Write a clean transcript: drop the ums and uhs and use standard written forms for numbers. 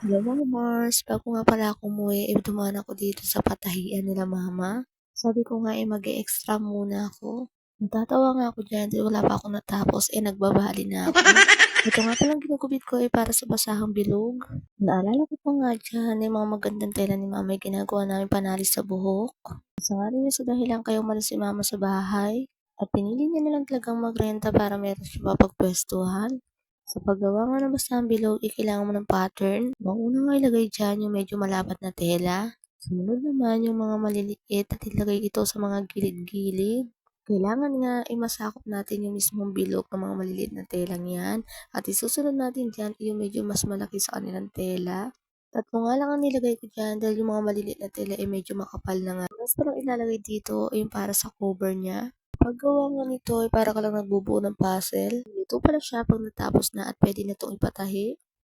Hello mga Mars, bago nga pala ako umuwi, dumaan ako dito sa patahian nila mama. Sabi ko nga mag-e-extra muna ako. Natatawa nga ako dyan, dahil wala pa ako natapos, nagbabali na ako. Ito nga palang ginugubit ko para sa basahang bilog. Naalala ko pa nga dyan, yung mga magandang tela ni mama yung ginagawa namin panalis sa buhok. Isa nga rin yun sa dahilan kayo umalis si mama sa bahay. At pinili niya na lang talagang magrenta para meron siya mapagpwestuhan. Sa paggawa nga ng basahang bilog, kailangan mo ng pattern. Mauna nga ilagay dyan yung medyo malapat na tela. Sumunod naman yung mga maliliit at ilagay ito sa mga gilid-gilid. Kailangan nga masakop natin yung mismong bilog ng mga maliliit na telang yan. At isusunod natin dyan yung medyo mas malaki sa kanilang tela. Tatlo nga lang ang nilagay ko dyan dahil yung mga maliliit na tela medyo makapal na nga. Tapos parang ilalagay dito yung para sa cover niya. Paggawa nga nito para ka lang nagbubuo ng puzzle. Ito pala siya pag natapos na at pwede na itong ipatahi.